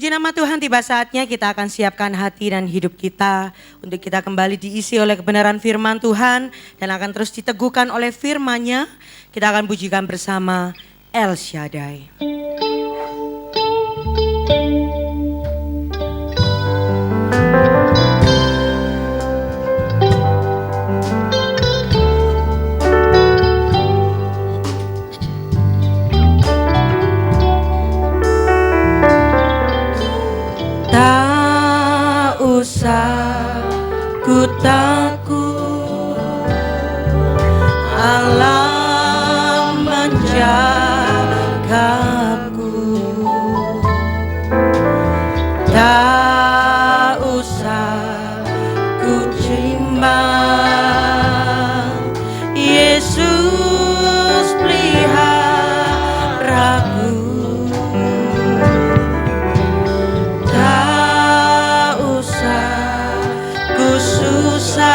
Puji nama Tuhan, tiba saatnya kita akan siapkan hati dan hidup kita untuk kita kembali diisi oleh kebenaran firman Tuhan dan akan terus diteguhkan oleh firman-Nya. Kita akan pujikan bersama El Shaddai. Tak usah ku takut, Allah menjagaku. Tak usah ku bimbang, Yesus peliharaku. Susah,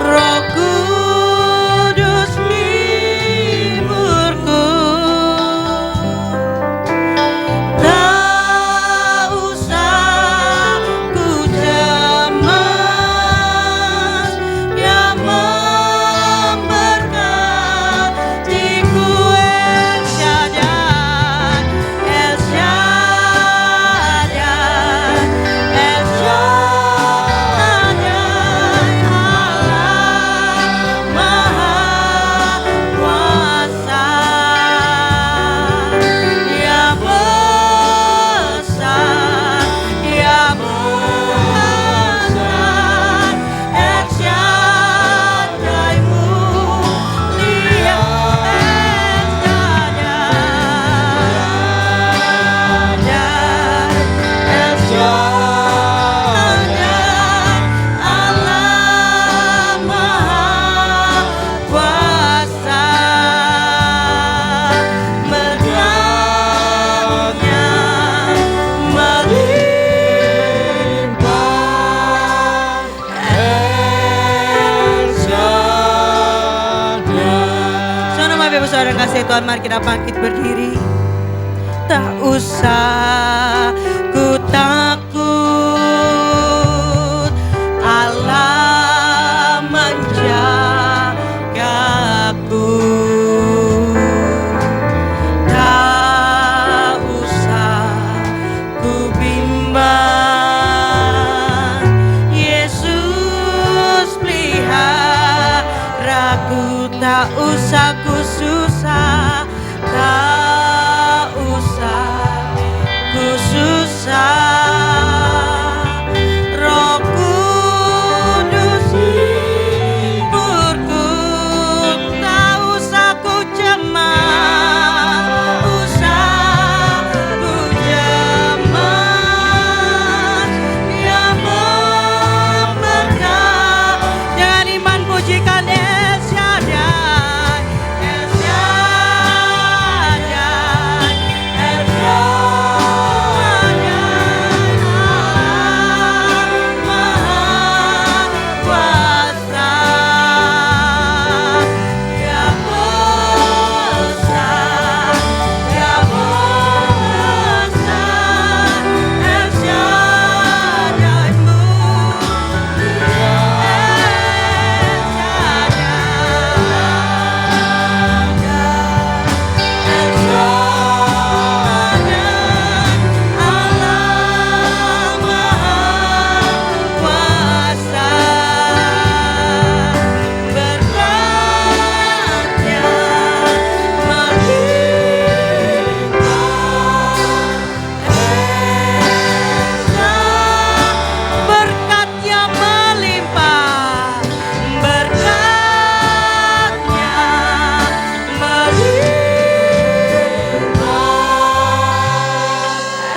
Roh Kudus hiburku. Tak usah ku cemas, Dia memberkatiku. El Shaddai, El Shaddai, El Shaddai. Saudara kasih Tuhan, mari kita bangkit berdiri. Tak usah ku takut, Allah menjagaku. Tak usah ku bimbang, Yesus peliharaku. Tak usah ku susah, tak usah ku susah, Roh Kudus hiburku. Tak usah ku cemas, usah ku cemas, Dia memberkati. Dengan iman pujikan El Shaddai, El Shaddai, El Shaddai. Allah Maha Kuasa, Dia besar, Dia besar. El Shaddai mulia, El berkatnya melimpah, berkatnya melimpah.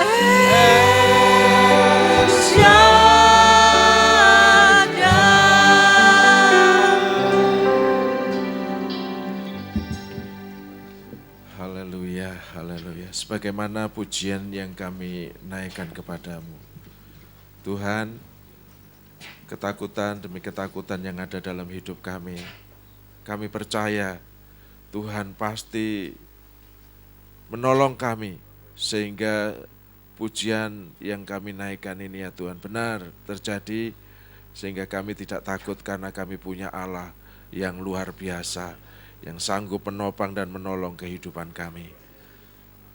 El Shaddai. Haleluya, haleluya. Sebagaimana pujian yang kami naikkan kepadamu, Tuhan, ketakutan demi ketakutan yang ada dalam hidup kami percaya Tuhan pasti menolong kami Sehingga pujian yang kami naikkan ini ya Tuhan benar terjadi, sehingga kami tidak takut karena kami punya Allah yang luar biasa, yang sanggup menopang dan menolong kehidupan kami.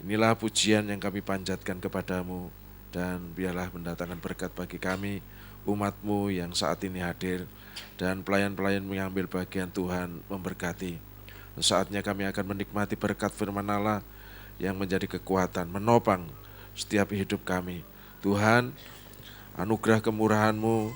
Inilah pujian yang kami panjatkan kepadamu, dan biarlah mendatangkan berkat bagi kami, umat-Mu yang saat ini hadir, dan pelayan-pelayan mengambil bagian. Tuhan memberkati. Saatnya kami akan menikmati berkat firman Allah yang menjadi kekuatan, menopang setiap hidup kami. Tuhan, anugerah kemurahan-Mu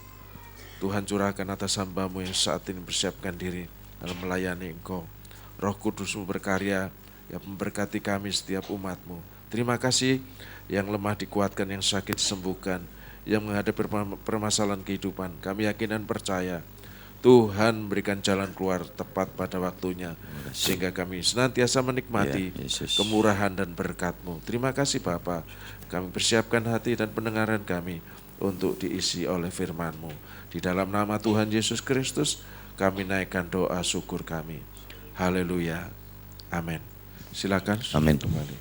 Tuhan curahkan atas hamba-Mu yang saat ini bersiapkan diri dalam melayani Engkau. Roh Kudus-Mu berkarya yang memberkati kami setiap umat-Mu. Terima kasih, yang lemah dikuatkan, yang sakit disembuhkan, yang menghadapi permasalahan kehidupan. Kami yakin dan percaya Tuhan berikan jalan keluar tepat pada waktunya, sehingga kami senantiasa menikmati kemurahan dan berkat-Mu. Terima kasih Bapa. Kami persiapkan hati dan pendengaran kami untuk diisi oleh firman-Mu. Di dalam nama Tuhan Yesus Kristus kami naikkan doa syukur kami. Haleluya. Amin. Silakan. Amin. Kembali.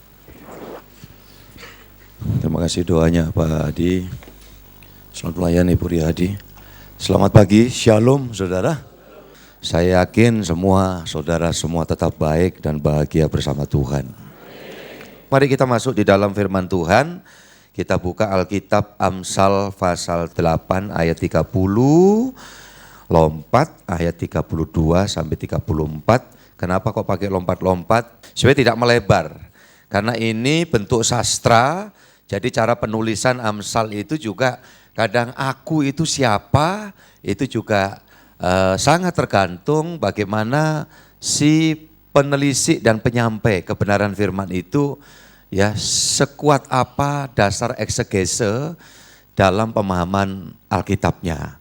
Terima kasih doanya Pak Hadi. Selamat melayani Ibu Riyadi. Selamat pagi, shalom saudara. Saya yakin semua saudara semua tetap baik dan bahagia bersama Tuhan. Mari kita masuk di dalam firman Tuhan. Kita buka Alkitab Amsal pasal 8 ayat 30, lompat ayat 32 sampai 34. Kenapa kok pakai lompat-lompat? Supaya tidak melebar. Karena ini bentuk sastra, jadi cara penulisan Amsal itu juga kadang aku itu siapa, itu juga sangat tergantung bagaimana si penelisik dan penyampai kebenaran firman itu ya sekuat apa dasar eksegese dalam pemahaman Alkitabnya.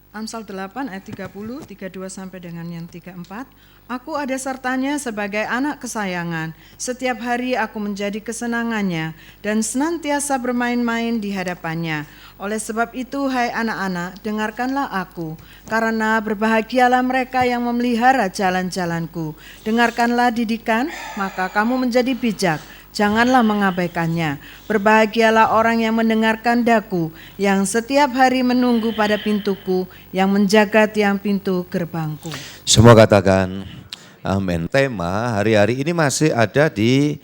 Amsal 8 ayat 30, 32 sampai dengan yang 34. Aku ada sertanya sebagai anak kesayangan. Setiap hari aku menjadi kesenangannya dan senantiasa bermain-main di hadapannya. Oleh sebab itu, hai anak-anak, dengarkanlah aku. Karena berbahagialah mereka yang memelihara jalan-jalanku. Dengarkanlah didikan, maka kamu menjadi bijak. Janganlah mengabaikannya. Berbahagialah orang yang mendengarkan daku, yang setiap hari menunggu pada pintuku, yang menjaga tiang pintu gerbangku. Semua katakan amin. Tema hari-hari ini masih ada di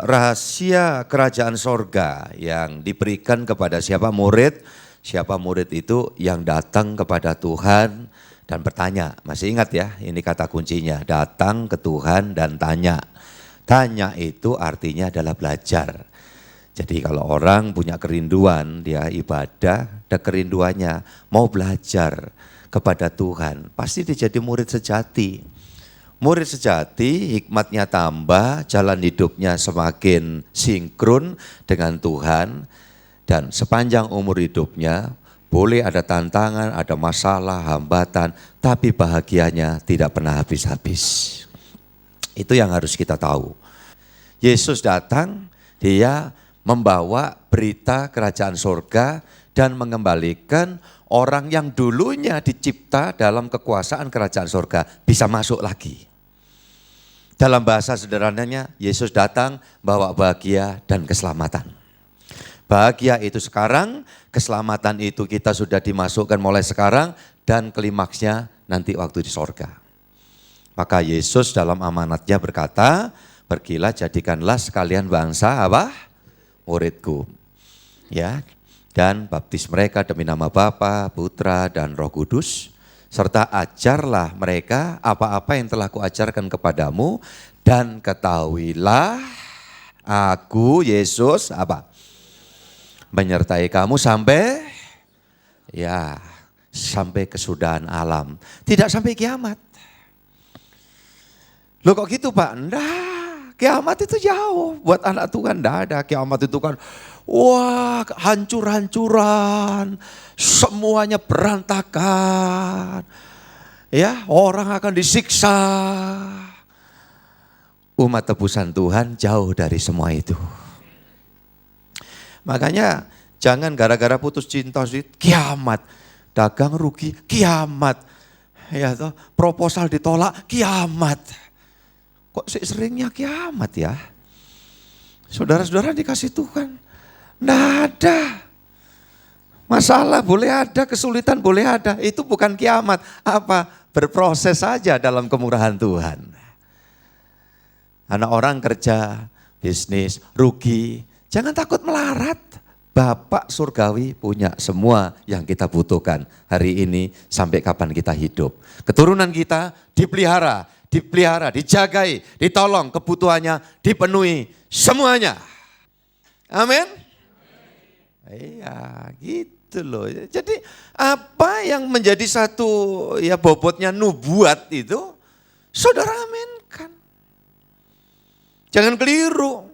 rahasia kerajaan sorga yang diberikan kepada siapa murid. Siapa murid itu yang datang kepada Tuhan dan bertanya. Masih ingat ya, ini kata kuncinya, datang ke Tuhan dan tanya. Tanya itu artinya adalah belajar. Jadi kalau orang punya kerinduan, dia ibadah, ada kerinduannya mau belajar kepada Tuhan, pasti dia jadi murid sejati. Murid sejati hikmatnya tambah, jalan hidupnya semakin sinkron dengan Tuhan, dan sepanjang umur hidupnya boleh ada tantangan, ada masalah, hambatan, tapi bahagianya tidak pernah habis-habis. Itu yang harus kita tahu. Yesus datang, dia membawa berita kerajaan sorga dan mengembalikan orang yang dulunya dicipta dalam kekuasaan kerajaan sorga bisa masuk lagi. Dalam bahasa sederhananya, Yesus datang bawa bahagia dan keselamatan. Bahagia itu sekarang, keselamatan itu kita sudah dimasukkan mulai sekarang, dan klimaksnya nanti waktu di sorga. Maka Yesus dalam amanatnya berkata, pergilah jadikanlah sekalian bangsa apa? Muridku. Ya, dan baptis mereka demi nama Bapa, Putra dan Roh Kudus, serta ajarlah mereka apa-apa yang telah kuajarkan kepadamu, dan ketahuilah aku Yesus apa? Menyertai kamu sampai sampai kesudahan alam. Tidak sampai kiamat. Loh kok gitu Pak? Enggak. Kiamat itu jauh, buat anak Tuhan enggak ada. Kiamat itu kan, wah hancur-hancuran, semuanya berantakan. Ya, orang akan disiksa. Umat tebusan Tuhan jauh dari semua itu. Makanya jangan gara-gara putus cinta, kiamat. Dagang rugi, kiamat. Ya toh, proposal ditolak, kiamat. Kok seringnya kiamat ya? Saudara-saudara dikasih Tuhan, enggak ada. Masalah boleh ada, kesulitan boleh ada. Itu bukan kiamat. Apa? Berproses saja dalam kemurahan Tuhan. Anak orang kerja, bisnis, rugi. Jangan takut melarat. Bapak surgawi punya semua yang kita butuhkan hari ini sampai kapan kita hidup. Keturunan kita dipelihara, dijagai, ditolong, kebutuhannya dipenuhi semuanya. Amin. Iya, gitu loh. Jadi apa yang menjadi satu ya bobotnya nubuat itu, saudara aminkan. Jangan keliru.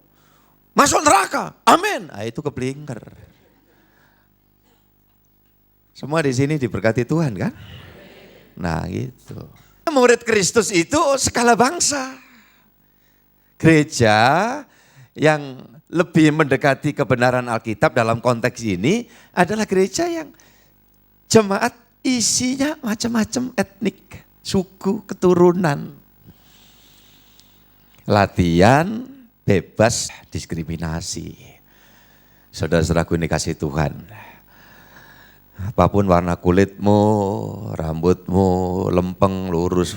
Masuk neraka, amin. Nah, itu keblinger. Semua di sini diberkati Tuhan kan? Nah gitu. Murid Kristus itu skala bangsa. Gereja yang lebih mendekati kebenaran Alkitab dalam konteks ini adalah gereja yang jemaat isinya macam-macam etnik, suku, keturunan. Latihan bebas diskriminasi. Saudara-saudaraku ini kasih Tuhan. Apapun warna kulitmu, rambutmu lempeng, lurus,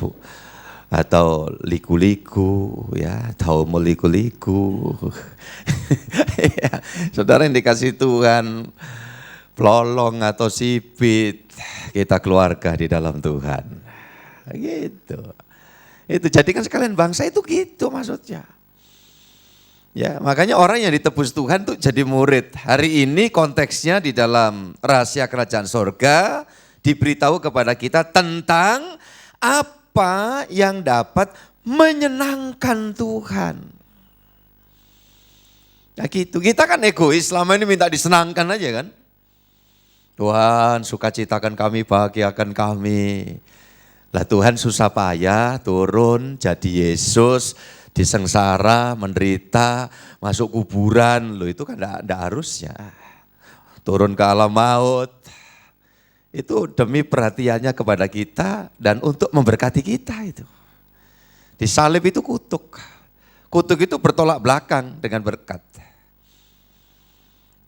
atau liku-liku, ya, atau meliku-liku. Ya, saudara yang dikasih Tuhan, pelolong atau sipit, kita keluarga di dalam Tuhan. Gitu. Itu jadikan sekalian bangsa itu gitu maksudnya. Ya, makanya orang yang ditebus Tuhan tuh jadi murid. Hari ini konteksnya di dalam rahasia kerajaan sorga diberitahu kepada kita tentang apa yang dapat menyenangkan Tuhan. Ya gitu, kita kan egois, selama ini minta disenangkan aja kan. Tuhan sukacitakan kami, bahagiakan kami. Lah Tuhan susah payah turun jadi Yesus, disengsara, menderita, masuk kuburan, loh itu kan enggak harusnya. Turun ke alam maut, itu demi perhatiannya kepada kita dan untuk memberkati kita itu. Di salib itu kutuk itu bertolak belakang dengan berkat.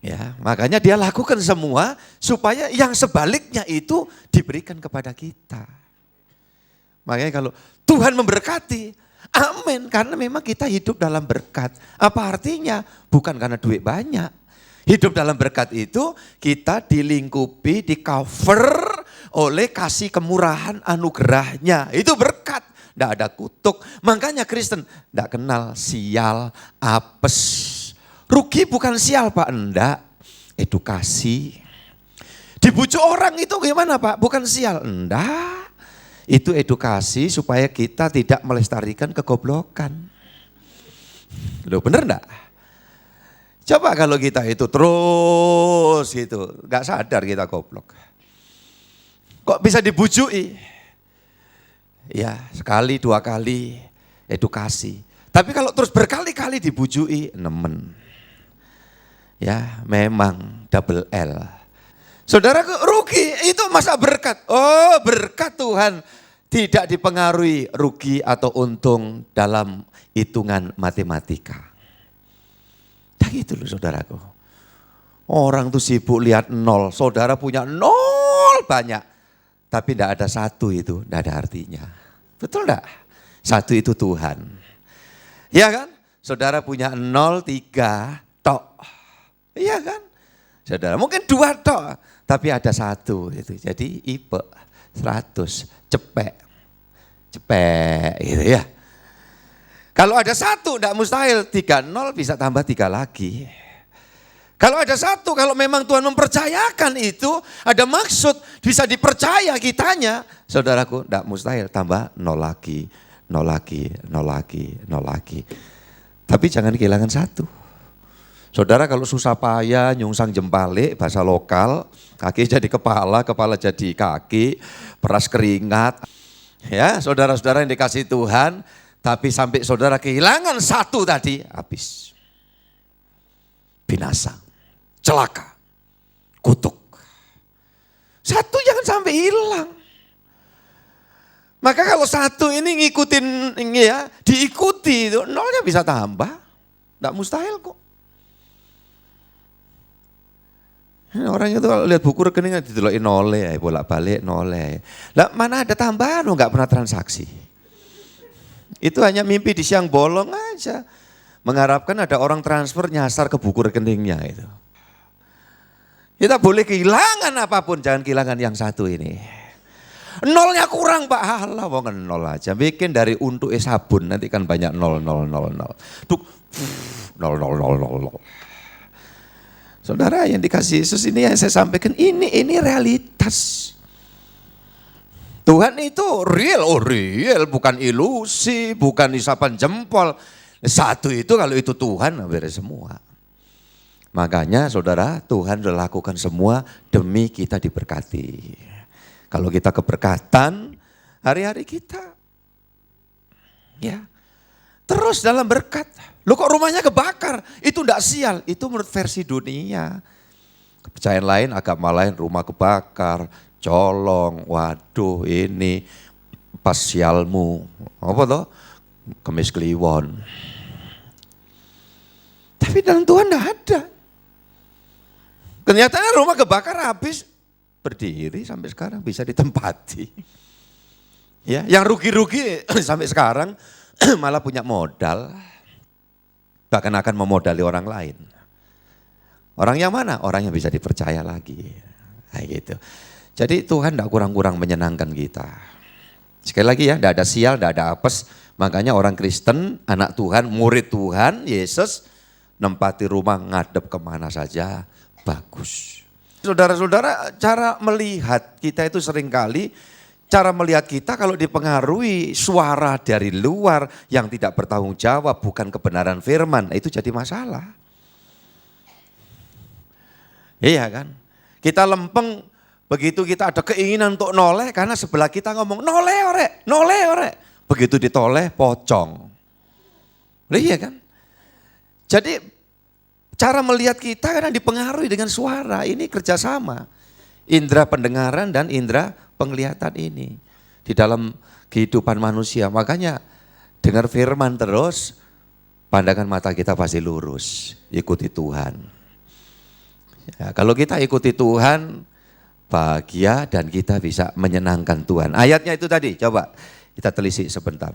Ya, makanya dia lakukan semua supaya yang sebaliknya itu diberikan kepada kita. Makanya kalau Tuhan memberkati, amin, karena memang kita hidup dalam berkat. Apa artinya? Bukan karena duit banyak. Hidup dalam berkat itu kita dilingkupi, di cover oleh kasih kemurahan anugerahnya. Itu berkat, tidak ada kutuk. Makanya Kristen tidak kenal sial, apes. Rugi bukan sial Pak, enggak. Edukasi. Dibujuk orang itu gimana Pak? Bukan sial, enggak. Itu edukasi supaya kita tidak melestarikan kegoblokan. Loh bener enggak? Coba kalau kita itu terus gitu, enggak sadar kita goblok. Kok bisa dibujui? Ya sekali, dua kali edukasi. Tapi kalau terus berkali-kali dibujui, nemen. Ya memang double L. Saudara rugi itu masa berkat. Oh berkat Tuhan tidak dipengaruhi rugi atau untung dalam hitungan matematika. Nah gitu loh saudaraku. Orang tuh sibuk lihat nol, saudara punya nol banyak. Tapi tidak ada satu itu, tidak ada artinya. Betul enggak? Satu itu Tuhan. Ya kan? Saudara punya 0, 3, tok. Iya kan? Saudara mungkin 2 tok, tapi ada satu itu. Jadi ipe 100, cepek gitu ya. Kalau ada satu enggak mustahil, 3 0 bisa tambah 3 lagi. Kalau ada satu, kalau memang Tuhan mempercayakan itu, ada maksud bisa dipercaya kitanya. Saudaraku enggak mustahil tambah 0 lagi, 0 lagi, 0 lagi, 0 lagi. Tapi jangan kehilangan satu. Saudara kalau susah payah nyungsang jempalik, bahasa lokal, kaki jadi kepala, kepala jadi kaki, peras keringat. Ya saudara-saudara yang dikasih Tuhan, tapi sampai saudara kehilangan satu tadi, habis. Binasa, celaka, kutuk. Satu jangan sampai hilang. Maka kalau satu ini ngikutin, ya diikuti, itu nolnya bisa tambah. Enggak mustahil kok. Orang itu kalau lihat buku rekeningnya dideloki nole, bolak-balik nole. Lah mana ada tambahan, nggak pernah transaksi. Itu hanya mimpi di siang bolong aja. Mengharapkan ada orang transfer nyasar ke buku rekeningnya itu. Kita boleh kehilangan apapun, jangan kehilangan yang satu ini. Nolnya kurang Pak, halah wong nol aja. Bikin dari untuk sabun, nanti kan banyak nol. Duk, nol. Saudara yang dikasih Yesus ini yang saya sampaikan, ini realitas. Tuhan itu real, bukan ilusi, bukan isapan jempol. Satu itu kalau itu Tuhan, beres semua. Makanya saudara, Tuhan sudah lakukan semua demi kita diberkati. Kalau kita keberkatan, hari-hari kita ya terus dalam berkat. Loh kok rumahnya kebakar? Itu enggak sial, itu menurut versi dunia. Kepercayaan lain, agama lain, rumah kebakar, colong, waduh ini pas sialmu. Apa toh? Kemis kliwon. Tapi dalam Tuhan enggak ada. Kenyataannya rumah kebakar habis, berdiri sampai sekarang bisa ditempati. Ya, yang rugi-rugi sampai sekarang malah punya modal. Bahkan akan memodali orang lain. Orang yang mana? Orang yang bisa dipercaya lagi. Nah, gitu. Jadi Tuhan tidak kurang-kurang menyenangkan kita. Sekali lagi ya, tidak ada sial, tidak ada apes. Makanya orang Kristen, anak Tuhan, murid Tuhan, Yesus, nempati rumah ngadep kemana saja, bagus. Saudara-saudara, cara melihat kita itu seringkali cara melihat kita kalau dipengaruhi suara dari luar yang tidak bertanggung jawab, bukan kebenaran firman, itu jadi masalah. Iya kan? Kita lempeng, begitu kita ada keinginan untuk noleh, karena sebelah kita ngomong, noleh orek. Begitu ditoleh, pocong. Iya kan? Jadi cara melihat kita karena dipengaruhi dengan suara, ini kerjasama. Indera pendengaran dan indera penglihatan ini di dalam kehidupan manusia. Makanya dengar firman terus, pandangan mata kita pasti lurus, ikuti Tuhan. Ya, kalau kita ikuti Tuhan, bahagia dan kita bisa menyenangkan Tuhan. Ayatnya itu tadi, coba kita telisik sebentar.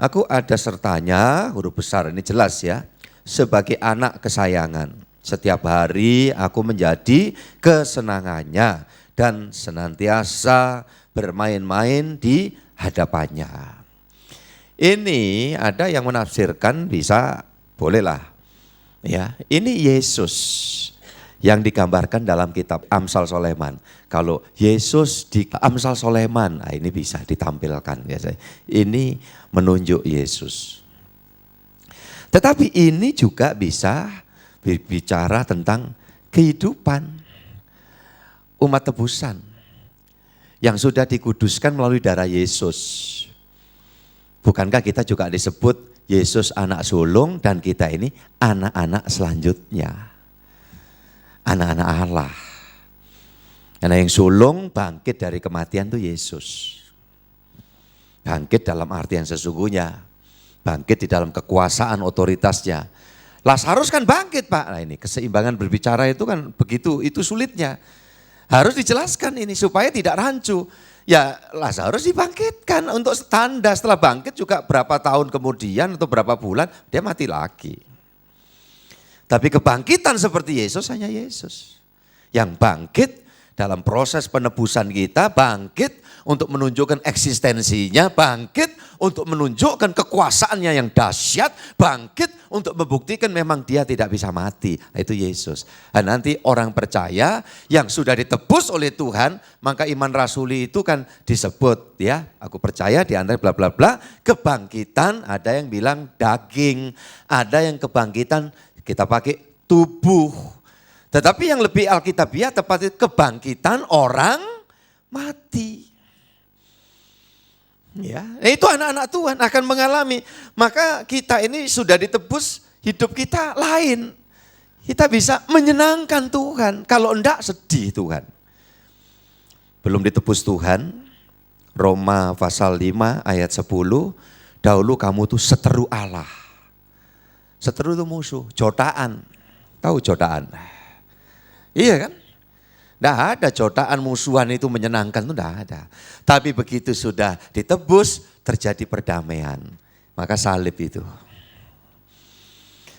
Aku ada sertanya, huruf besar ini jelas ya, sebagai anak kesayangan. Setiap hari aku menjadi kesenangannya dan senantiasa bermain-main di hadapannya. Ini ada yang menafsirkan bisa bolehlah. Ya, ini Yesus yang digambarkan dalam kitab Amsal Soleman. Kalau Yesus di Amsal Soleman, nah ini bisa ditampilkan biasanya. Ini menunjuk Yesus. Tetapi ini juga bisa berbicara tentang kehidupan umat tebusan yang sudah dikuduskan melalui darah Yesus. Bukankah kita juga disebut Yesus anak sulung dan kita ini anak-anak selanjutnya. Anak-anak Allah. Karena yang sulung bangkit dari kematian itu Yesus. Bangkit dalam arti yang sesungguhnya. Bangkit di dalam kekuasaan otoritasnya. Lazarus kan bangkit Pak. Nah ini keseimbangan berbicara itu kan begitu, itu sulitnya. Harus dijelaskan ini supaya tidak rancu. Ya Lazarus dibangkitkan untuk tanda setelah bangkit juga berapa tahun kemudian atau berapa bulan dia mati lagi. Tapi kebangkitan seperti Yesus hanya Yesus. Yang bangkit dalam proses penebusan kita, bangkit untuk menunjukkan eksistensinya, bangkit untuk menunjukkan kekuasaannya yang dahsyat, bangkit untuk membuktikan memang dia tidak bisa mati. Itu Yesus. Dan nanti orang percaya yang sudah ditebus oleh Tuhan, maka iman rasuli itu kan disebut ya, aku percaya di antara bla bla bla, kebangkitan ada yang bilang daging, ada yang kebangkitan kita pakai tubuh. Tetapi yang lebih alkitabiah tepatnya kebangkitan orang mati. Ya, itu anak-anak Tuhan akan mengalami. Maka kita ini sudah ditebus, hidup kita lain. Kita bisa menyenangkan Tuhan. Kalau enggak sedih Tuhan. Belum ditebus Tuhan, Roma pasal 5 ayat 10, dahulu kamu tuh seteru Allah. Seteru itu musuh, jotaan. Tahu jotaan? Iya kan? Tidak ada jotaan musuhan itu menyenangkan, itu tidak ada. Tapi begitu sudah ditebus, terjadi perdamaian. Maka salib itu.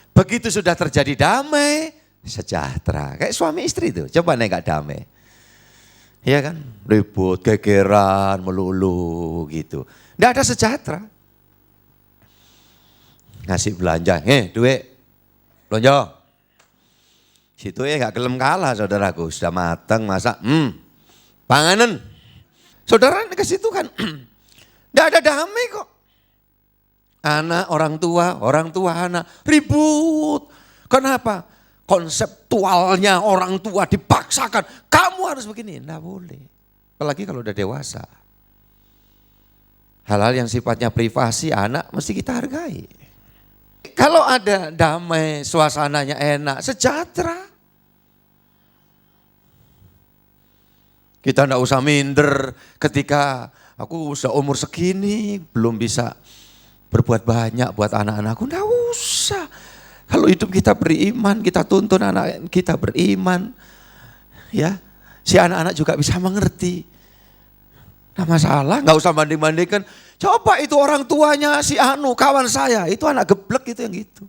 Begitu sudah terjadi damai, sejahtera. Kayak suami istri itu, coba nih gak damai. Iya kan? Ribut, gegeran, melulu gitu. Tidak ada sejahtera. Ngasih belanja, duit, belanja. Situ ya gak gelem kalah saudaraku, sudah matang masak, panganan. Saudara ke situ kan, tidak ada damai kok. Anak, orang tua anak, ribut. Kenapa? Konseptualnya orang tua dipaksakan, kamu harus begini, tidak boleh. Apalagi kalau udah dewasa. Hal-hal yang sifatnya privasi anak mesti kita hargai. Kalau ada damai, suasananya enak, sejahtera. Kita tidak usah minder ketika aku sudah umur segini belum bisa berbuat banyak buat anak-anakku. Tidak usah. Kalau hidup kita beriman, kita tuntun anak kita beriman. Ya, si anak-anak juga bisa mengerti. Nah masalah, nggak usah banding-bandingkan. Coba itu orang tuanya si Anu, kawan saya, itu anak geblek itu yang gitu.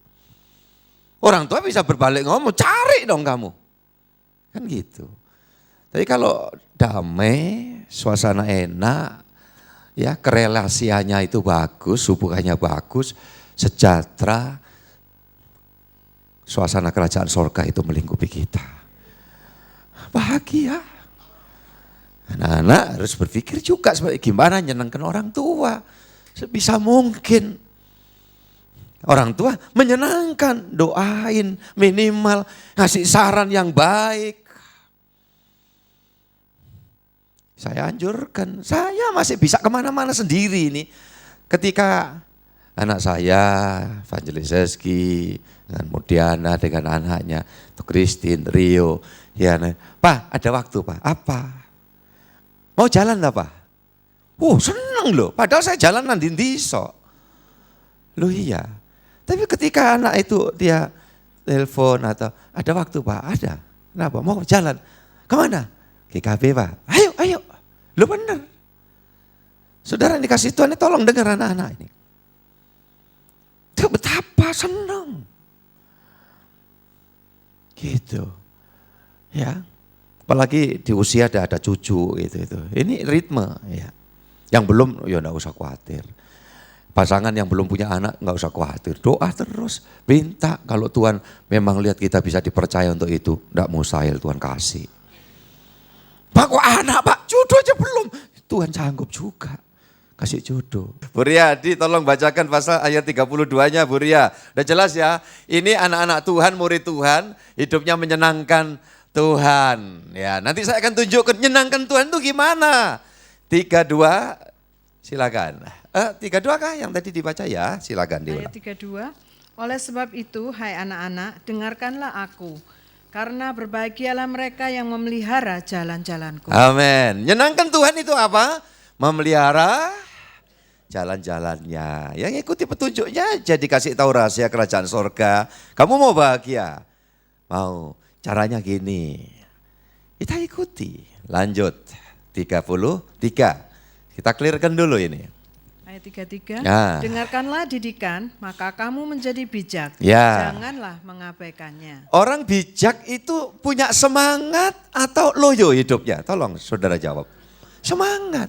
Orang tua bisa berbalik ngomong, cari dong kamu. Kan gitu. Tapi kalau damai, suasana enak, ya kerelasiannya itu bagus, hubungannya bagus, sejahtera, suasana kerajaan sorga itu melingkupi kita. Bahagia. Anak-anak harus berpikir juga gimana nyenangkan orang tua. Sebisa mungkin. Orang tua menyenangkan, doain minimal, ngasih saran yang baik. Saya anjurkan, saya masih bisa kemana-mana sendiri ini. Ketika anak saya, Evangelis Zeski, dengan Mudiana, dengan anaknya, tuh Christine, Rio. Ya, Pak ada waktu Pak, apa? Mau jalan lah Pak? Seneng loh, padahal saya jalan nanti besok. Loh iya, tapi ketika anak itu dia telepon atau ada waktu Pak, ada. Kenapa? Mau jalan, kemana? GKB Pak, ayo. Lu bener. Saudara yang dikasih Tuhan ini tolong dengar anak-anak ini. Itu betapa senang. Gitu. Ya. Apalagi di usia ada cucu gitu. Ini ritme ya. Yang belum ya enggak usah khawatir. Pasangan yang belum punya anak enggak usah khawatir. Doa terus, minta kalau Tuhan memang lihat kita bisa dipercaya untuk itu, enggak mustahil Tuhan kasih. Pak kok anak Pak, jodoh aja belum. Tuhan sanggup juga kasih jodoh. Bu Riyadi tolong bacakan pasal ayat 32-nya Bu Ria. Udah jelas ya, ini anak-anak Tuhan, murid Tuhan, hidupnya menyenangkan Tuhan. Ya, nanti saya akan tunjukkan menyenangkan Tuhan itu gimana. 32, silakan. 32 kah yang tadi dibaca ya? Silakan diulang. Ayat 32, oleh sebab itu hai anak-anak, dengarkanlah aku. Karena berbahagialah mereka yang memelihara jalan-jalanku. Amin. Menyenangkan Tuhan itu apa? Memelihara jalan-jalannya. Yang ikuti petunjuknya jadi kasih tahu rahasia kerajaan sorga. Kamu mau bahagia? Mau. Caranya gini. Kita ikuti. Lanjut. 33. Kita clearkan dulu ini. Ayat 33, Ya. dengarkanlah didikan, maka kamu menjadi bijak. Ya. Janganlah mengabaikannya. Orang bijak itu punya semangat atau loyo hidupnya? Tolong saudara jawab. Semangat.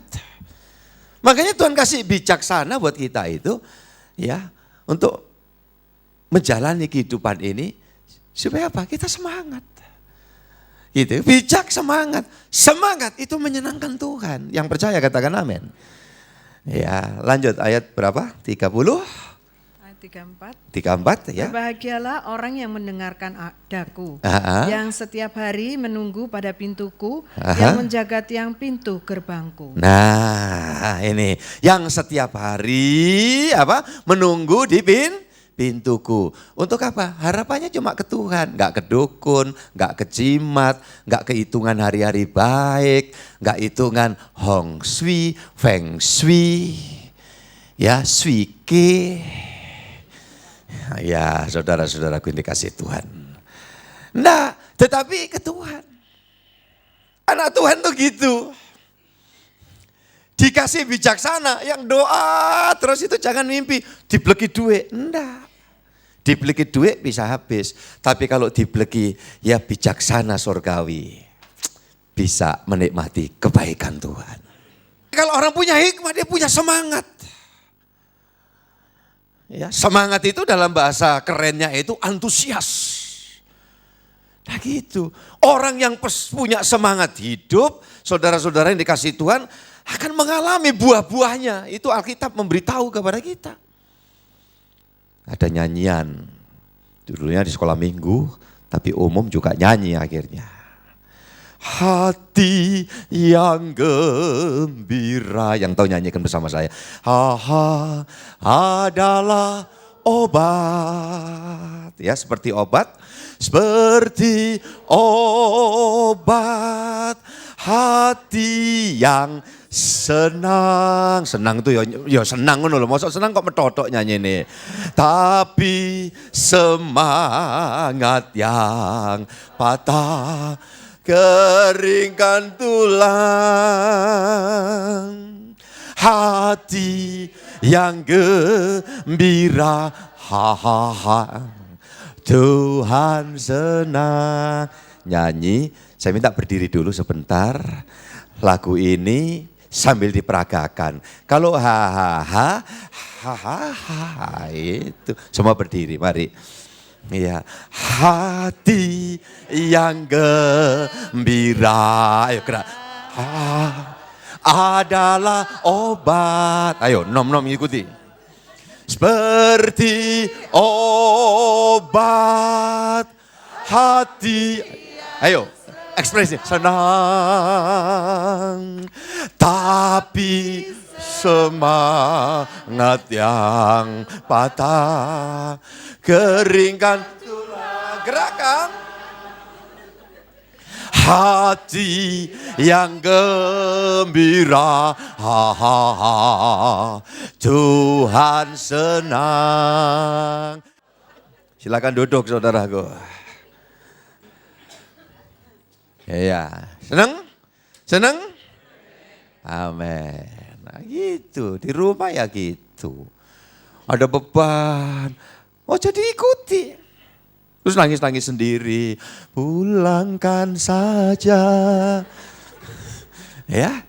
Makanya Tuhan kasih bijaksana buat kita itu ya untuk menjalani kehidupan ini supaya apa? Kita semangat. Gitu. Bijak semangat. Semangat itu menyenangkan Tuhan. Yang percaya katakan amin. Ya, lanjut ayat berapa? 30? Ayat 34. 34 ya. Berbahagialah orang yang mendengarkan daku, Aha. yang setiap hari menunggu pada pintuku, Aha. yang menjaga tiang pintu gerbangku. Nah, ini yang setiap hari menunggu di pintuku. Untuk apa? Harapannya cuma ke Tuhan, enggak ke dukun, enggak ke jimat, enggak ke hitungan hari-hari baik, enggak hitungan hong shui, feng shui, ya shui ke. Ya, saudara-saudaraku yang dikasih Tuhan. Nah, Tetapi ke Tuhan. Anak Tuhan tuh gitu. Dikasih bijaksana, yang doa terus itu jangan mimpi. Dibleki duit, enggak. Dibleki duit bisa habis. Tapi kalau dibleki ya bijaksana surgawi. Bisa menikmati kebaikan Tuhan. Kalau orang punya hikmah, dia punya semangat. Ya, semangat itu dalam bahasa kerennya itu antusias. Nah gitu, orang yang punya semangat hidup, saudara-saudara yang dikasih Tuhan akan mengalami buah-buahnya. Itu Alkitab memberitahu kepada kita. Ada nyanyian, dulunya di sekolah minggu, tapi umum juga nyanyi akhirnya. Hati yang gembira, yang tahu nyanyikan bersama saya. Ha adalah obat, ya seperti obat, hati yang senang itu ya senang ngono lho, mosok senang kok metotok nyanyi nih. Tapi semangat yang patah keringkan tulang, hati yang gembira, Tuhan senang. Nyanyi, saya minta berdiri dulu sebentar. Lagu ini sambil diperagakan. Kalau itu semua berdiri, mari. Iya, hati yang gembira, ayo gerak. Adalah obat. Ayo nom ikuti. Seperti obat hati. Ayo ekspresi senang. Tapi semangat yang patah keringkan tulang. Gerakan. Hati yang gembira, Tuhan senang. Silakan duduk saudaraku. Ya, senang? Senang? Amin. Nah gitu, di rumah ya gitu. Ada beban, mau jadi ikuti. Terus nangis-nangis sendiri, pulangkan saja. Ya,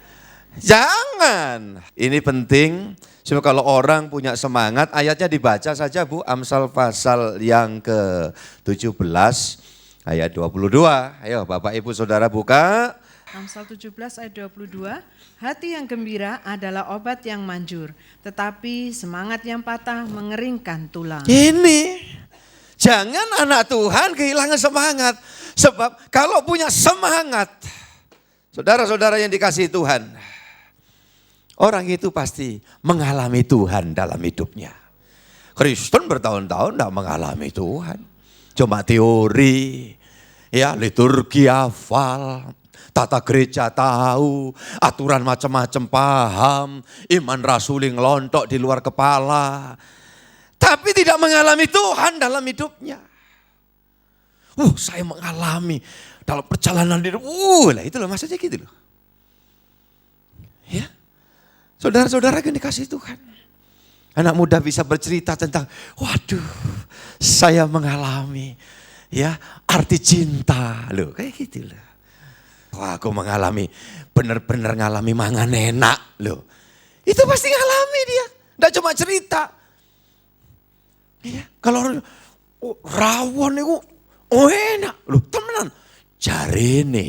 jangan. Ini penting, supaya kalau orang punya semangat, ayatnya dibaca saja Bu, Amsal pasal yang ke-17, ayat 22. Ayo Bapak Ibu Saudara buka. Amsal 17 ayat 22, hati yang gembira adalah obat yang manjur, tetapi semangat yang patah mengeringkan tulang. Ini. Jangan anak Tuhan kehilangan semangat. Sebab kalau punya semangat, saudara-saudara yang dikasihi Tuhan, orang itu pasti mengalami Tuhan dalam hidupnya. Kristen bertahun-tahun tidak mengalami Tuhan. Cuma teori, ya liturgi hafal, tata gereja tahu, aturan macam-macam paham, iman rasuli ngelontok di luar kepala. Tapi tidak mengalami Tuhan dalam hidupnya. Saya mengalami dalam perjalanan hidup. Lah itu loh maksudnya gitu loh. Ya, saudara-saudara yang dikasih Tuhan. Anak muda bisa bercerita tentang, waduh, saya mengalami ya arti cinta loh, kayak gitu loh. Wah, aku mengalami, benar-benar ngalami mangan enak loh. Itu pasti ngalami dia, enggak cuma cerita. Iya, kalau rawon itu enak loh, temenan. Jarene.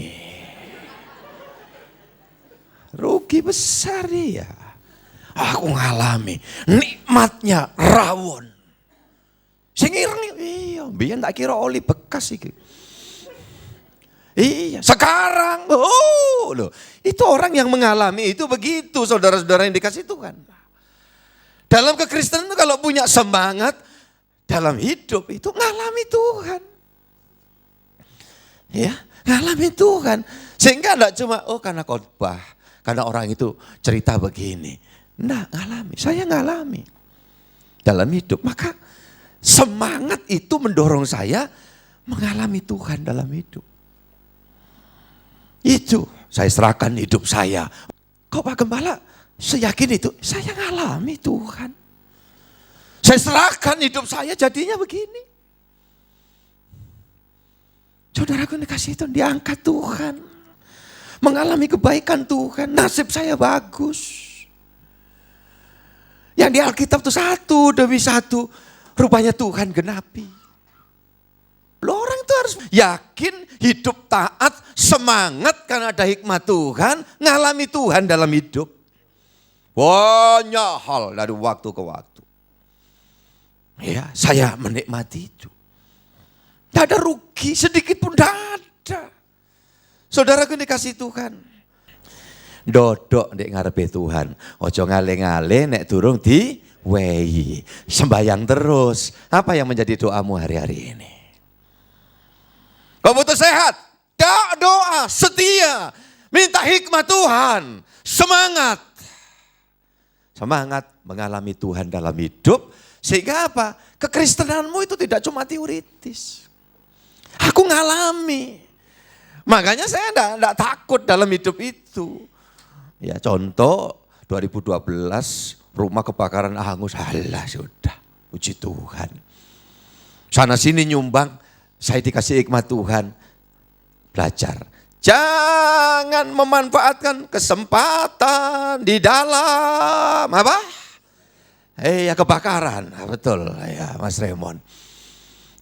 Rugi besar dia. Aku ngalami nikmatnya rawon. Sing ireng iya, biyen tak kira oli bekas iki. Iya, sekarang loh, itu orang yang mengalami itu begitu saudara-saudara yang dikasih Tuhan. Dalam kekristenan itu kalau punya semangat dalam hidup itu ngalami Tuhan. Ya, ngalami Tuhan. Sehingga enggak cuma karena khotbah, karena orang itu cerita begini. Enggak, ngalami. Saya ngalami dalam hidup. Maka semangat itu mendorong saya mengalami Tuhan dalam hidup. Itu saya serahkan hidup saya. Kok Pak Gembala seyakin itu? Saya ngalami Tuhan. Saya serahkan hidup saya jadinya begini. Saudaraku dikasih itu diangkat Tuhan. Mengalami kebaikan Tuhan. Nasib saya bagus. Yang di Alkitab itu satu demi satu. Rupanya Tuhan genapi. Orang itu harus yakin, hidup taat, semangat karena ada hikmat Tuhan, ngalami Tuhan dalam hidup. Banyak hal dari waktu ke waktu. Ya, saya menikmati itu. Tidak ada rugi, sedikit pun tidak ada. Saudaraku dikasih Tuhan. Dodok nek ngarepe Tuhan. Ojo ngale-ngale nek durung diwehi. Sembayang terus. Apa yang menjadi doamu hari-hari ini? Kau butuh sehat, doa, setia, minta hikmat Tuhan, semangat. Semangat mengalami Tuhan dalam hidup, sehingga apa? Kekristenanmu itu tidak cuma teoritis. Aku ngalami, makanya saya tidak takut dalam hidup itu. Ya contoh 2012 rumah kebakaran hangus, alah sudah, puji Tuhan. Sana sini nyumbang. Saya dikasih hikmat Tuhan, belajar. Jangan memanfaatkan kesempatan di dalam apa? Ya kebakaran, betul ya Mas Raymond.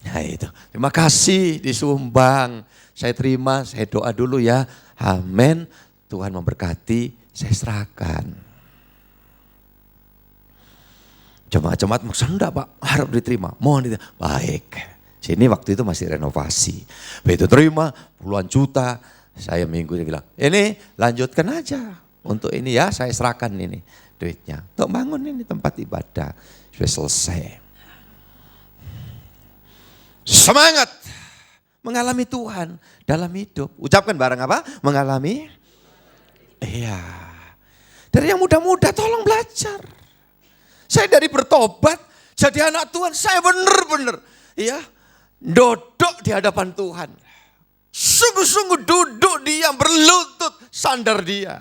Nah itu, terima kasih disumbang. Saya terima, saya doa dulu ya. Amin, Tuhan memberkati, saya serahkan. Jemaat-jemaat maksudnya enggak Pak, harap diterima, mohon diterima. Baik. Sini waktu itu masih renovasi. Begitu terima puluhan juta. Saya minggu dia bilang, ini lanjutkan aja. Untuk ini ya saya serahkan ini duitnya. Untuk bangun ini tempat ibadah. Sudah selesai. Semangat. Mengalami Tuhan dalam hidup. Ucapkan bareng apa? Mengalami. Iya. Dari yang muda-muda tolong belajar. Saya dari bertobat jadi anak Tuhan. Saya benar-benar. Ya. Duduk di hadapan Tuhan. Sungguh-sungguh duduk diam, berlutut, sandar dia.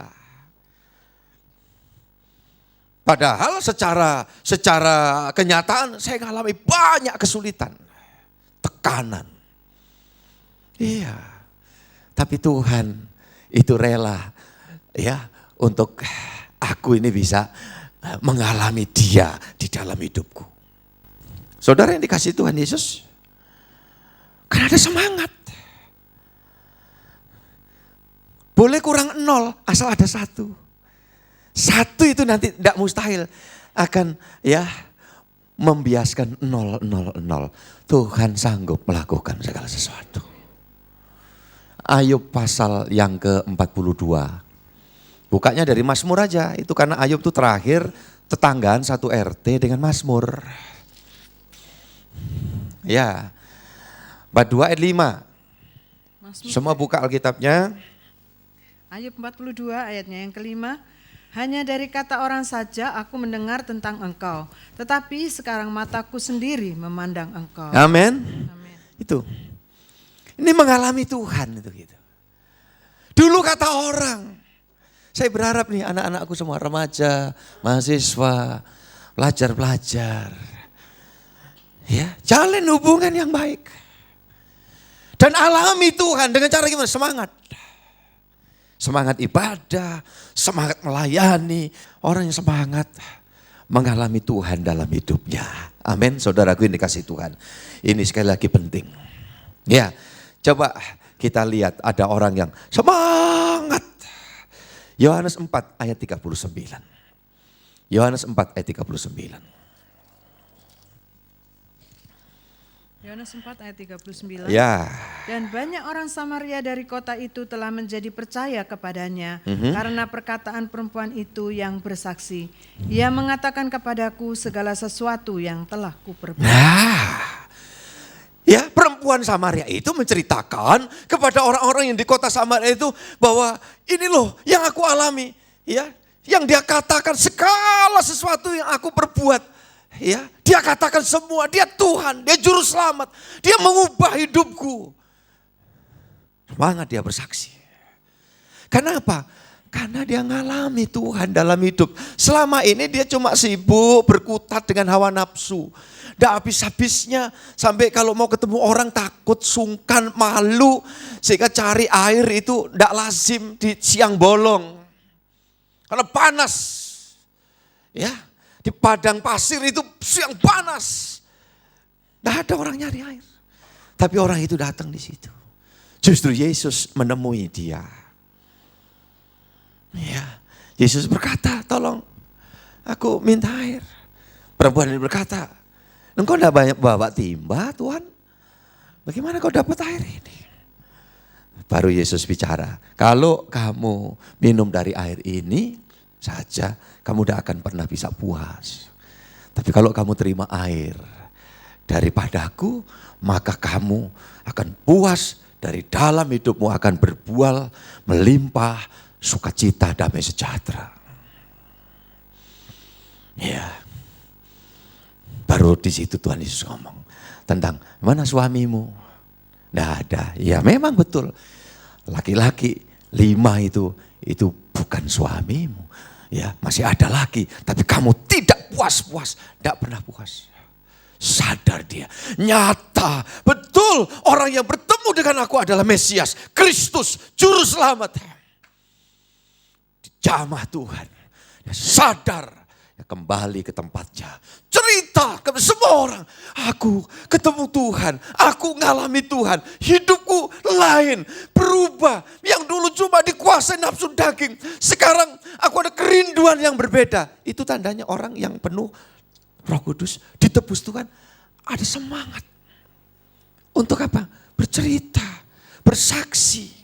Padahal secara kenyataan saya mengalami banyak kesulitan. Tekanan. Iya. Tapi Tuhan itu rela ya untuk aku ini bisa mengalami dia di dalam hidupku. Saudara yang dikasih Tuhan Yesus, karena ada semangat. Boleh kurang 0 asal ada 1. 1 itu nanti tidak mustahil akan ya membiaskan 0, 0, 0. Tuhan sanggup melakukan segala sesuatu. Ayub pasal yang ke-42. Bukanya dari Mazmur aja. Itu karena Ayub itu terakhir tetanggaan satu RT dengan Mazmur. Ya. 42 ayat 5. Semua buka Alkitabnya. Ayub 42 ayatnya yang kelima. Hanya dari kata orang saja aku mendengar tentang engkau. Tetapi sekarang mataku sendiri memandang engkau. Amin. Amin. Itu. Ini mengalami Tuhan itu gitu. Dulu kata orang. Saya berharap nih anak-anakku semua remaja, mahasiswa, pelajar-pelajar. Ya, jalin hubungan yang baik. Dan alami Tuhan dengan cara gimana? Semangat. Semangat ibadah, semangat melayani. Orang yang semangat mengalami Tuhan dalam hidupnya. Amin, saudaraku yang dikasih Tuhan. Ini sekali lagi penting. Ya, coba kita lihat ada orang yang semangat. Yohanes 4 ayat 39. Yohanes 4 ayat 39. Yohanes 4 ayat 39. Ya. Dan banyak orang Samaria dari kota itu telah menjadi percaya kepadanya karena perkataan perempuan itu yang bersaksi. Ia mengatakan kepadaku segala sesuatu yang telah kuperbuat. Nah, ya perempuan Samaria itu menceritakan kepada orang-orang yang di kota Samaria itu bahwa ini loh yang aku alami. Ya, yang dia katakan segala sesuatu yang aku perbuat. Ya, dia katakan semua, dia Tuhan, dia juru selamat, dia mengubah hidupku. Semangat dia bersaksi. Kenapa? Karena dia ngalami Tuhan dalam hidup. Selama ini dia cuma sibuk berkutat dengan hawa nafsu. Nggak habis-habisnya, sampai kalau mau ketemu orang takut, sungkan, malu. Sehingga cari air itu nggak lazim di siang bolong. Karena panas. Ya, di padang pasir itu siang panas. Nggak ada orang nyari air. Tapi orang itu datang di situ. Justru Yesus menemui dia. Ya, Yesus berkata, tolong aku minta air. Perempuan ini berkata, engkau tidak banyak bawa timba Tuhan. Bagaimana kau dapat air ini? Baru Yesus bicara, kalau kamu minum dari air ini saja, kamu tidak akan pernah bisa puas. Tapi kalau kamu terima air daripadaku, maka kamu akan puas, dari dalam hidupmu akan berbuah melimpah sukacita, damai sejahtera. Ya, baru di situ Tuhan Yesus ngomong tentang mana suamimu? Nggak ada. Ya memang betul. Laki-laki 5 itu bukan suamimu. Ya masih ada lagi. Tapi kamu tidak puas-puas, tidak pernah puas. Sadar dia, nyata, betul orang yang bertemu dengan aku adalah Mesias, Kristus, Juru Selamat. Jamah Tuhan, ya sadar, ya kembali ke tempatnya. Cerita ke semua orang, aku ketemu Tuhan, aku ngalami Tuhan, hidupku lain, berubah. Yang dulu cuma dikuasai nafsu daging, sekarang aku ada kerinduan yang berbeda. Itu tandanya orang yang penuh Roh Kudus, ditebus Tuhan, ada semangat. Untuk apa? Bercerita, bersaksi.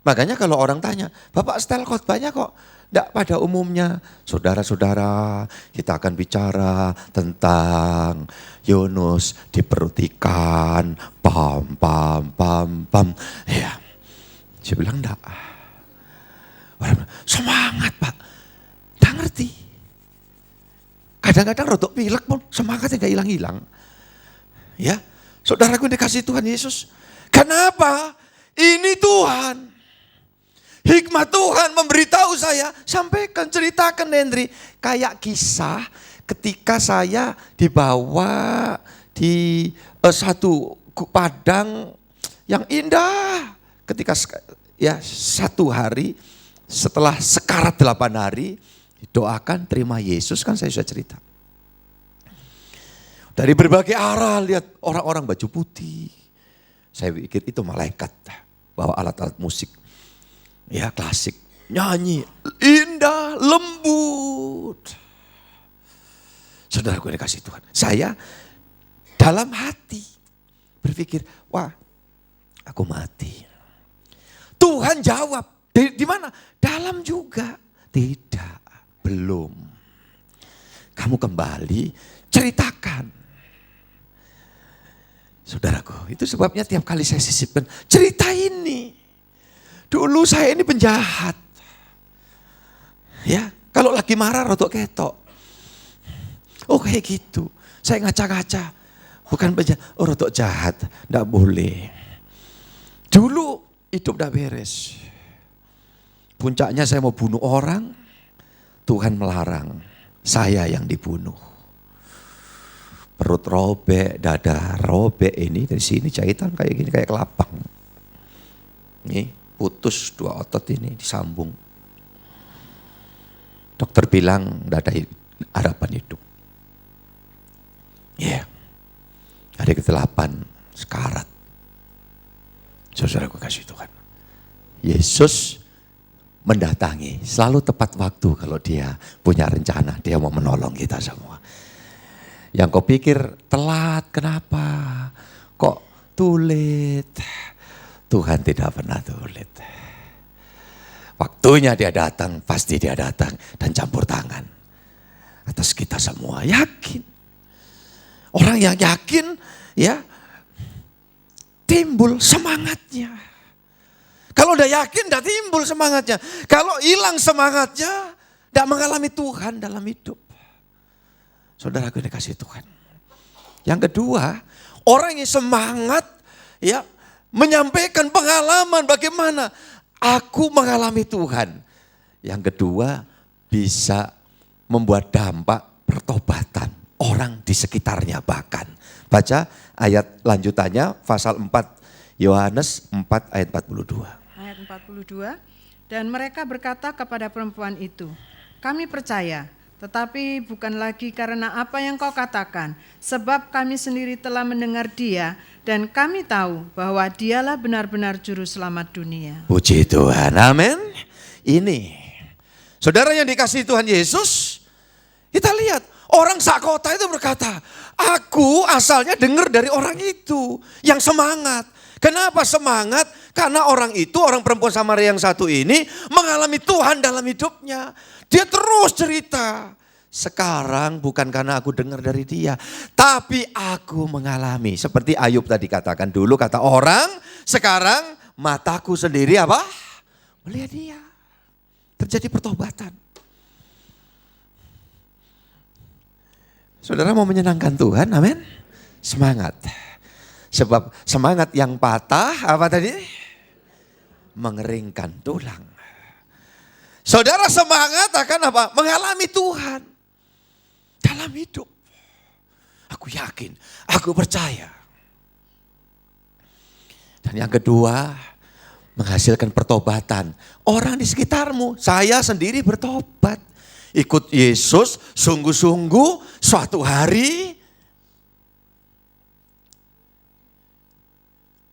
Makanya kalau orang tanya, Bapak style khotbahnya kok enggak pada umumnya? Saudara-saudara, kita akan bicara tentang Yunus di perut ikan, pam. Ya, saya bilang enggak. Orang bilang, semangat Pak, enggak ngerti. Kadang-kadang rotok pilek pun semangatnya enggak hilang-hilang. Ya, saudaraku dikasih Tuhan Yesus. Kenapa? Ini Tuhan. Hikmat Tuhan memberitahu saya, sampaikan, ceritakan Hendri. Kayak kisah ketika saya dibawa di satu padang yang indah. Ketika ya 1 hari setelah sekarat 8 hari, doakan terima Yesus, kan saya sudah cerita. Dari berbagai arah lihat orang-orang baju putih. Saya pikir itu malaikat bawa alat-alat musik. Ya klasik, nyanyi, indah, lembut. Saudaraku yang dikasih Tuhan. Saya dalam hati berpikir, wah aku mati. Tuhan jawab, di mana? Dalam juga. Tidak, belum. Kamu kembali, ceritakan. Saudaraku, itu sebabnya tiap kali saya sisipkan, cerita ini. Dulu saya ini penjahat. Ya, kalau lagi marah rotok ketok. Oh kayak gitu. Saya ngaca-ngaca. Bukan penjahat, oh rotok jahat. Nggak boleh. Dulu hidup udah beres. Puncaknya saya mau bunuh orang. Tuhan melarang. Saya yang dibunuh. Perut robek, dada robek ini. Dari sini jahitan kayak gini, kayak kelapang. Nih. Putus 2 otot ini disambung. Dokter bilang tidak ada harapan hidup. Ya, hari ke-8 sekarat. Saudaraku kasih Tuhan. Yesus mendatangi selalu tepat waktu kalau dia punya rencana. Dia mau menolong kita semua. Yang kau pikir telat, kenapa? Kok tulit? Tuhan tidak pernah tulit. Waktunya dia datang, pasti dia datang dan campur tangan. Atas kita semua, yakin. Orang yang yakin ya timbul semangatnya. Kalau udah yakin udah timbul semangatnya. Kalau hilang semangatnya, tidak mengalami Tuhan dalam hidup. Saudaraku yang dikasihi Tuhan. Yang kedua, orang yang semangat ya menyampaikan pengalaman bagaimana aku mengalami Tuhan. Yang kedua, bisa membuat dampak pertobatan orang di sekitarnya bahkan. Baca ayat lanjutannya pasal 4 Yohanes 4 ayat 42. Ayat 42, dan mereka berkata kepada perempuan itu, kami percaya, tetapi bukan lagi karena apa yang kau katakan, sebab kami sendiri telah mendengar dia, dan kami tahu bahwa dialah benar-benar juru selamat dunia. Puji Tuhan, amin. Ini, saudara yang dikasihi Tuhan Yesus, kita lihat orang sakota itu berkata, aku asalnya dengar dari orang itu yang semangat. Kenapa semangat? Karena orang itu, orang perempuan Samaria yang satu ini mengalami Tuhan dalam hidupnya. Dia terus cerita. Sekarang bukan karena aku dengar dari dia, tapi aku mengalami. Seperti Ayub tadi katakan dulu, kata orang, sekarang mataku sendiri apa? Melihat dia. Terjadi pertobatan. Saudara mau menyenangkan Tuhan, amin? Semangat. Sebab semangat yang patah, apa tadi? Mengeringkan tulang. Saudara semangat akan apa? Mengalami Tuhan dalam hidup. Aku yakin, aku percaya. Dan yang kedua, menghasilkan pertobatan. Orang di sekitarmu, saya sendiri bertobat. Ikut Yesus sungguh-sungguh suatu hari.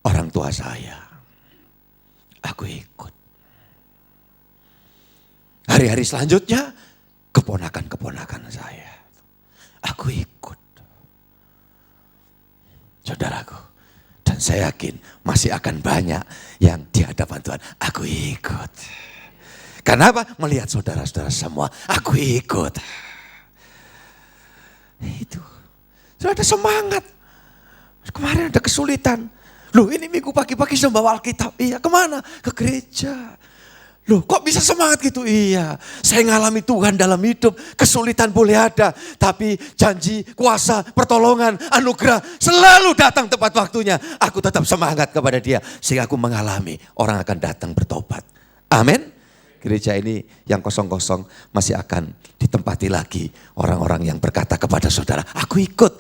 Orang tua saya, aku ikut. Hari-hari selanjutnya, keponakan-keponakan saya, aku ikut. Saudaraku, dan saya yakin masih akan banyak yang di hadapan Tuhan, aku ikut. Karena apa? Melihat saudara-saudara semua, aku ikut. Itu, sudah ada semangat. Kemarin ada kesulitan. Loh ini minggu pagi-pagi sudah bawa Alkitab. Iya, kemana? Ke gereja. Loh kok bisa semangat gitu? Iya, saya ngalami Tuhan dalam hidup. Kesulitan boleh ada, tapi janji, kuasa, pertolongan, anugerah selalu datang tepat waktunya. Aku tetap semangat kepada dia. Sehingga aku mengalami orang akan datang bertobat. Amin. Gereja ini yang kosong-kosong masih akan ditempati lagi orang-orang yang berkata kepada saudara, aku ikut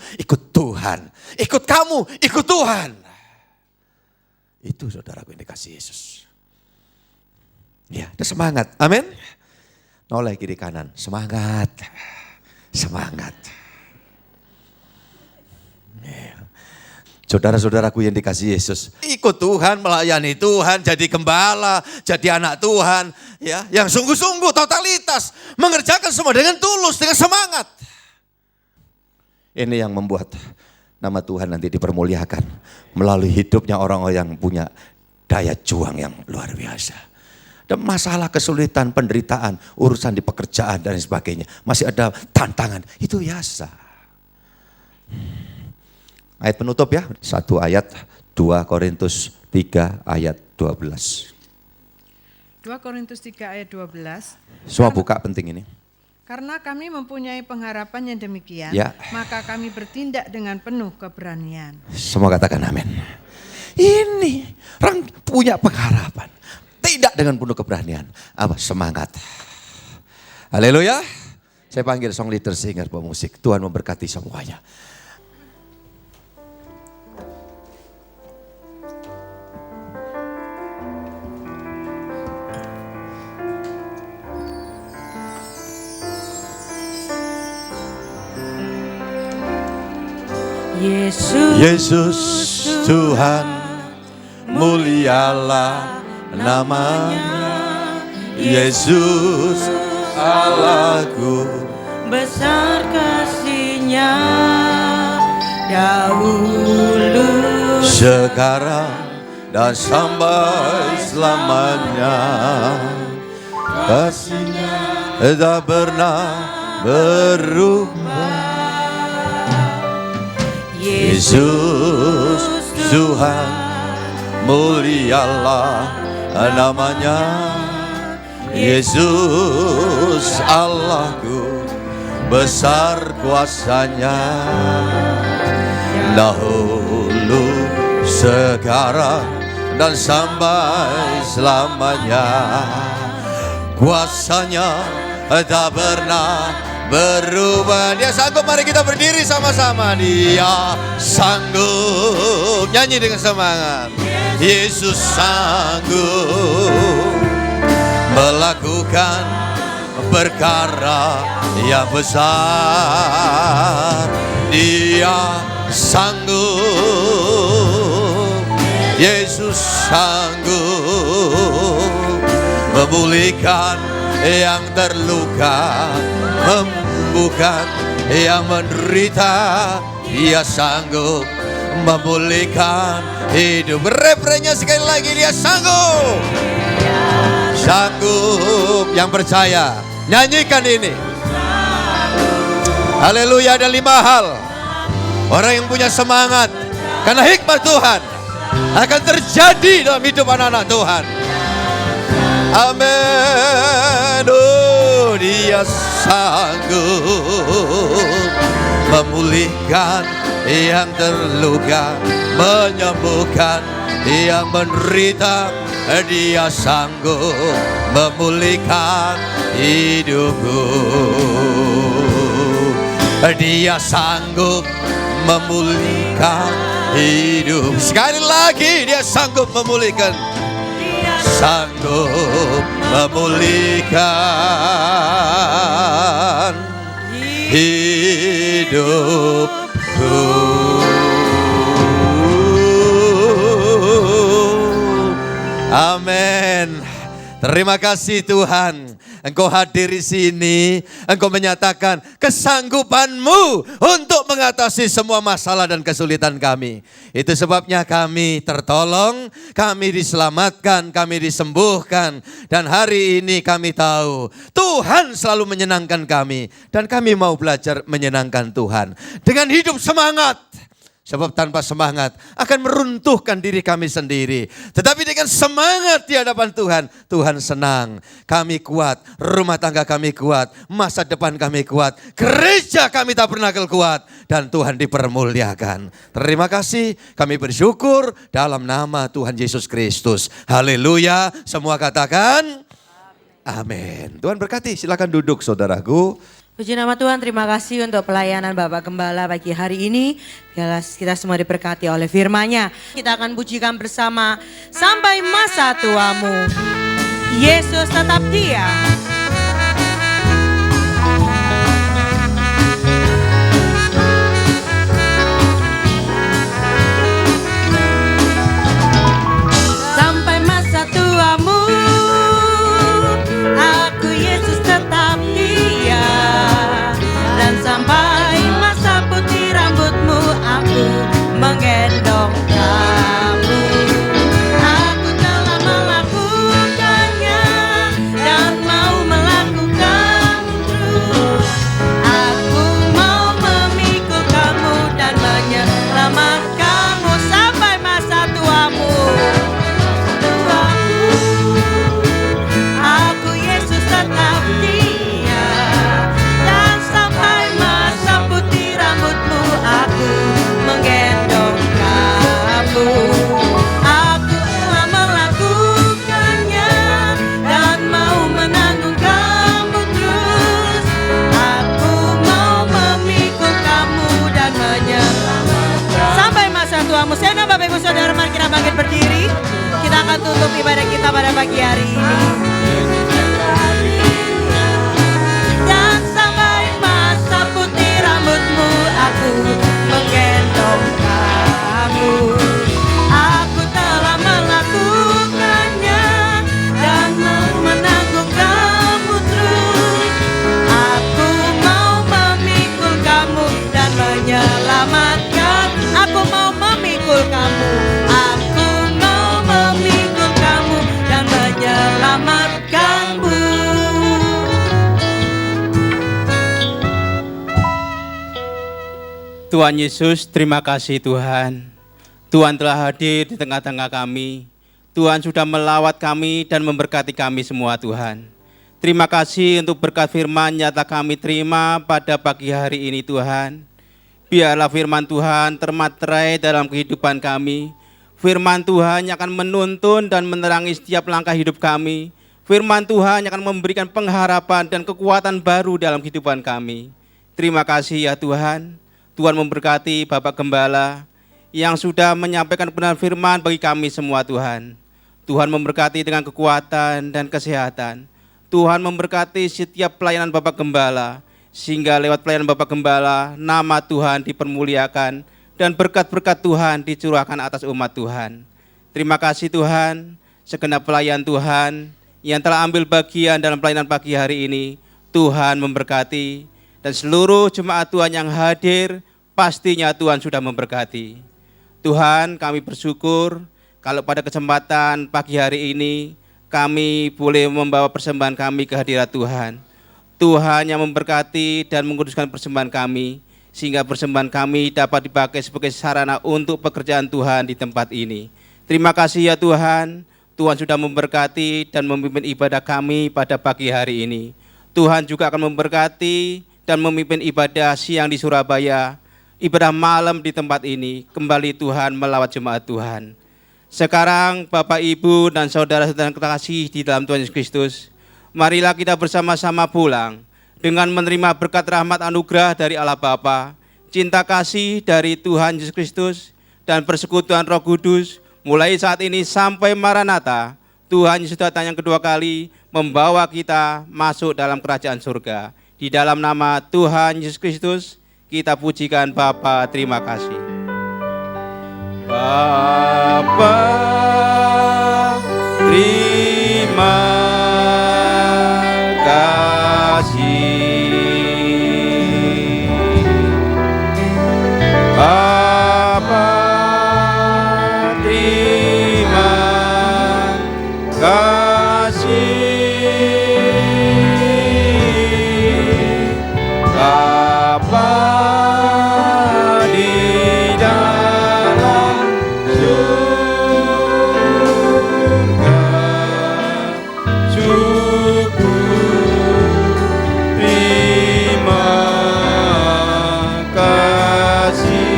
Tuhan. Ikut kamu, ikut Tuhan. Itu saudaraku yang dikasihi Yesus. Ya, ada semangat. Amin. Noleh kiri kanan. Semangat. Semangat. Ya. Saudara-saudaraku yang dikasihi Yesus. Ikut Tuhan, melayani Tuhan, jadi gembala, jadi anak Tuhan. Ya, yang sungguh-sungguh totalitas. Mengerjakan semua dengan tulus, dengan semangat. Ini yang membuat nama Tuhan nanti dipermuliakan melalui hidupnya orang-orang yang punya daya juang yang luar biasa. Dan masalah kesulitan, penderitaan, urusan di pekerjaan dan sebagainya. Masih ada tantangan, itu biasa. Ayat penutup ya, 1 ayat 2 Korintus 3 ayat 12. 2 Korintus 3 ayat 12. Semua buka penting ini. Karena kami mempunyai pengharapan yang demikian, Ya. maka kami bertindak dengan penuh keberanian. Semua katakan amin. Ini orang punya pengharapan. Tidak dengan penuh keberanian. Apa? Semangat. Haleluya. Saya panggil song leader, singer, pemusik. Tuhan memberkati semuanya. Yesus Tuhan, mulialah namanya. Yesus Allahku, besar kasih-Nya dahulu, sekarang dan sampai selamanya. Kasih-Nya tak pernah berubah. Yesus Tuhan, mulialah namanya. Yesus Allahku, besar kuasanya, dahulu, sekarang, dan sampai selamanya. Kuasanya tak pernah berubah. Dia sanggup. Mari kita berdiri sama-sama. Dia sanggup. Nyanyi dengan semangat. Yesus sanggup melakukan perkara yang besar. Dia sanggup. Yesus sanggup memulihkan yang terluka, membuka yang menderita. Dia sanggup memulihkan hidup. Refrennya sekali lagi, dia sanggup. Sanggup. Yang percaya nyanyikan ini. Haleluya. Ada 5 hal orang yang punya semangat karena hikmat Tuhan akan terjadi dalam hidup anak-anak Tuhan. Amin. Oh, dia sanggup memulihkan yang terluka, menyembuhkan yang menderita. Dia sanggup memulihkan hidupku. Dia sanggup memulihkan hidup. Sekali lagi, dia sanggup memulihkan. Sanggup memulihkan hidupku. Amin. Terima kasih Tuhan. Engkau hadir di sini, Engkau menyatakan kesanggupanmu untuk mengatasi semua masalah dan kesulitan kami. Itu sebabnya kami tertolong, kami diselamatkan, kami disembuhkan. Dan hari ini kami tahu Tuhan selalu menyenangkan kami. Dan kami mau belajar menyenangkan Tuhan dengan hidup semangat. Sebab tanpa semangat akan meruntuhkan diri kami sendiri. Tetapi dengan semangat di hadapan Tuhan, Tuhan senang. Kami kuat, rumah tangga kami kuat, masa depan kami kuat, gereja kami tak pernah kuat. Dan Tuhan dipermuliakan. Terima kasih, kami bersyukur dalam nama Tuhan Yesus Kristus. Haleluya, semua katakan amin. Tuhan berkati, silakan duduk saudaraku. Puji nama Tuhan, terima kasih untuk pelayanan Bapak Gembala pagi hari ini. Kita semua diberkati oleh firman-Nya. Kita akan pujikan bersama sampai masa tuamu. Yesus tetap Dia. Sampai masa tuamu, aku Yesus tetap Dia. Dan sampai masa putih rambutmu, aku menggendong kamu. Aku telah melakukannya dan mau melakukan terus. Aku mau memikul kamu dan menyelamatkanmu sampai masa tuamu. Aku Yesus tetap Dia. Dan sampai masa putih rambutmu, aku menggendong kamu. Aku telah melakukannya dan mau menanggung kamu terus. Aku mau memikul kamu dan menyelamatkan sampai masa tuamu. Sehingga Bapak Ibu Saudara, mari kita bangkit berdiri. Kita akan tutup ibadah kita pada pagi hari ini. Dan sampai masa putih rambutmu, aku menggendong kamu. Aku telah melakukannya dan mau menanggung kamu terus. Aku mau memikul kamu dan menyelamatkan. Aku mau memikul kamu. Aku mau memikul kamu dan menyelamatkanmu. Tuhan Yesus, terima kasih Tuhan. Tuhan telah hadir di tengah-tengah kami. Tuhan sudah melawat kami dan memberkati kami semua Tuhan. Terima kasih untuk berkat firman nyata kami terima pada pagi hari ini Tuhan. Biarlah firman Tuhan termaterai dalam kehidupan kami. Firman Tuhan yang akan menuntun dan menerangi setiap langkah hidup kami. Firman Tuhan yang akan memberikan pengharapan dan kekuatan baru dalam kehidupan kami. Terima kasih ya Tuhan. Tuhan memberkati Bapak Gembala yang sudah menyampaikan kebenaran firman bagi kami semua Tuhan. Tuhan memberkati dengan kekuatan dan kesehatan. Tuhan memberkati setiap pelayanan Bapak Gembala, sehingga lewat pelayanan Bapak Gembala, nama Tuhan dipermuliakan dan berkat-berkat Tuhan dicurahkan atas umat Tuhan. Terima kasih Tuhan, segenap pelayan Tuhan yang telah ambil bagian dalam pelayanan pagi hari ini, Tuhan memberkati, dan seluruh jemaat Tuhan yang hadir, pastinya Tuhan sudah memberkati. Tuhan, kami bersyukur kalau pada kesempatan pagi hari ini, kami boleh membawa persembahan kami ke hadirat Tuhan. Tuhan yang memberkati dan menguduskan persembahan kami, sehingga persembahan kami dapat dipakai sebagai sarana untuk pekerjaan Tuhan di tempat ini. Terima kasih ya Tuhan, Tuhan sudah memberkati dan memimpin ibadah kami pada pagi hari ini. Tuhan juga akan memberkati dan memimpin ibadah siang di Surabaya, ibadah malam di tempat ini. Kembali Tuhan melawat jemaat Tuhan. Sekarang Bapak, Ibu, dan saudara-saudara terkasih di dalam Tuhan Yesus Kristus, marilah kita bersama-sama pulang dengan menerima berkat rahmat anugerah dari Allah Bapa, cinta kasih dari Tuhan Yesus Kristus, dan persekutuan Roh Kudus mulai saat ini sampai Maranatha. Tuhan Yesus datang yang kedua kali membawa kita masuk dalam kerajaan surga. Di dalam nama Tuhan Yesus Kristus kita pujikan Bapa, terima kasih. Bapa, terima kasih. Bapa, terima kasih. Bapa di dalam surga, syukur, terima kasih.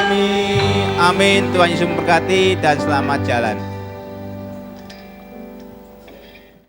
Amin. Amin. Tuhan Yesus memberkati dan selamat jalan.